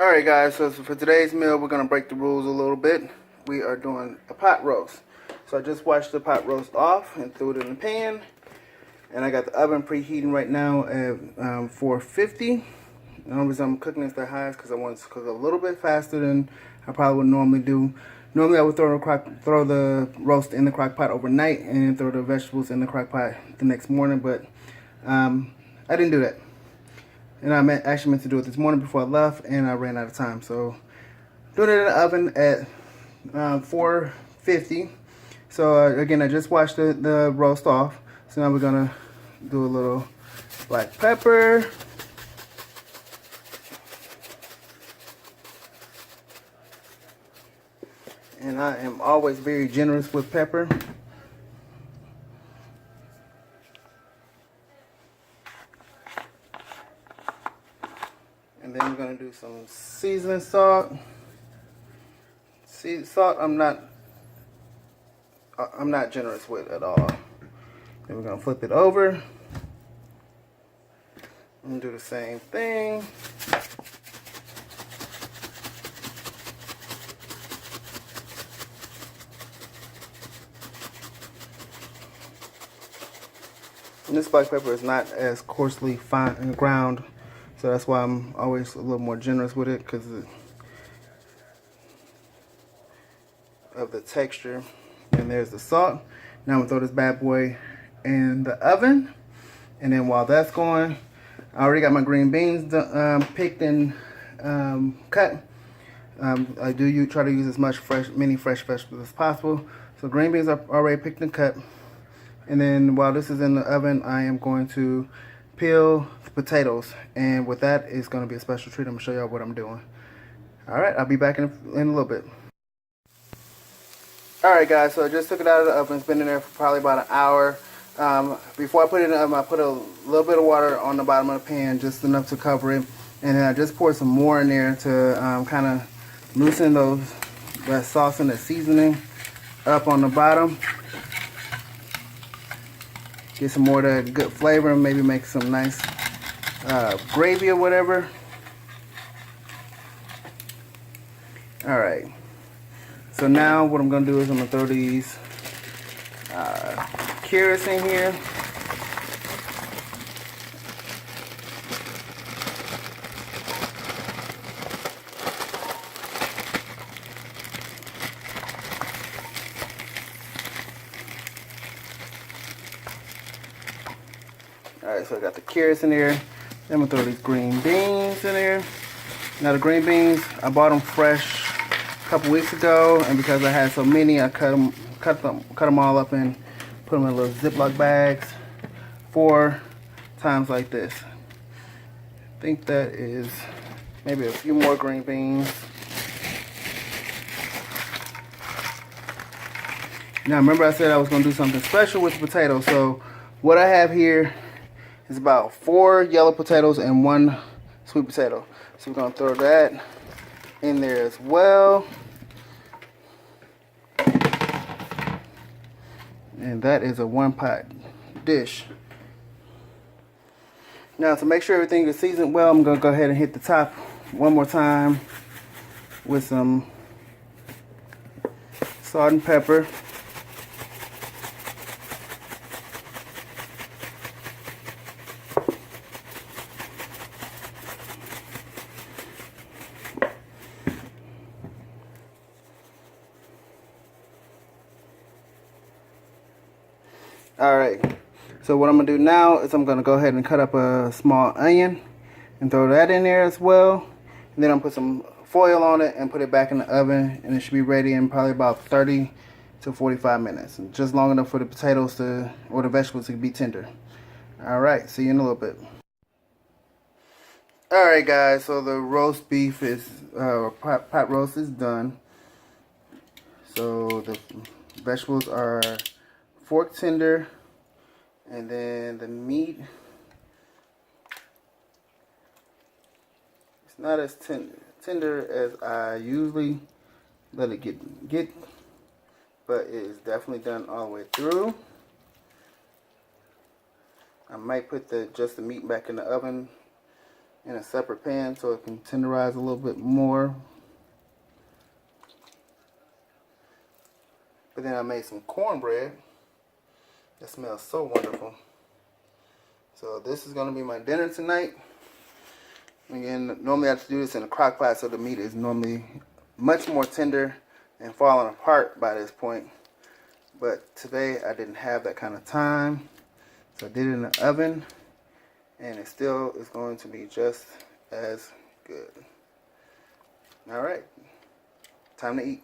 Alright guys, so for today's meal we're going to break the rules a little bit. We are doing a pot roast. So I just washed the pot roast off and threw it in the pan. And I got the oven preheating right now at 450. The only reason I'm cooking this that high is because I want it to cook a little bit faster than I probably would normally do. Normally I would throw the roast in the crock pot overnight and throw the vegetables in the crock pot the next morning, but I didn't do that. And I actually meant to do it this morning before I left, and I ran out of time. So, doing it in the oven at 450. So, again, I just washed the roast off. So now we're going to do a little black pepper. And I am always very generous with pepper. And then we're going to do some seasoning salt. Salt I'm not generous with at all. Then we're going to flip it over and do the same thing. And this black pepper is not as coarsely fine and ground, so that's why I'm always a little more generous with it, because of the texture. And there's the salt. Now I'm gonna throw this bad boy in the oven, and then while that's going, I already got my green beans picked and cut. I do try to use as much many fresh vegetables as possible. So green beans are already picked and cut. And then while this is in the oven, I am going to peel the potatoes. And with that, it's going to be a special treat. I'm going to show y'all what I'm doing. Alright, I'll be back in a little bit. Alright guys, so I just took it out of the oven. It's been in there for probably about an hour. Before I put it in the oven, I put a little bit of water on the bottom of the pan, just enough to cover it. And then I just poured some more in there to kind of loosen that sauce and the seasoning up on the bottom. Get some more of that good flavor and maybe make some nice gravy or whatever. Alright. So now what I'm going to do is I'm going to throw these carrots in here. Alright, so I got the carrots in there. Then I'm going to throw these green beans in there. Now the green beans, I bought them fresh a couple weeks ago, and because I had so many, I cut them all up and put them in little Ziploc bags, 4 times like this. I think that is maybe a few more green beans. Now remember I said I was going to do something special with the potatoes, so what I have here is about 4 yellow potatoes and 1 sweet potato. So we're going to throw that in there as well. And that is a 1-pot dish. Now to make sure everything is seasoned well, I'm going to go ahead and hit the top one more time with some salt and pepper. Alright, so what I'm going to do now is I'm going to go ahead and cut up a small onion and throw that in there as well. And then I'm going to put some foil on it and put it back in the oven, and it should be ready in probably about 30 to 45 minutes. Just long enough for the potatoes or the vegetables to be tender. Alright, see you in a little bit. Alright guys, so the roast beef is, pot roast is done. So the vegetables are fork tender, and then the meat, it's not as tender as I usually let it get, but it is definitely done all the way through. I might put just the meat back in the oven in a separate pan so it can tenderize a little bit more. But then I made some cornbread. That smells so wonderful. So this is going to be my dinner tonight. Again, normally I have to do this in a crock pot, so the meat is normally much more tender and falling apart by this point. But today I didn't have that kind of time, so I did it in the oven, and it still is going to be just as good. All right, time to eat.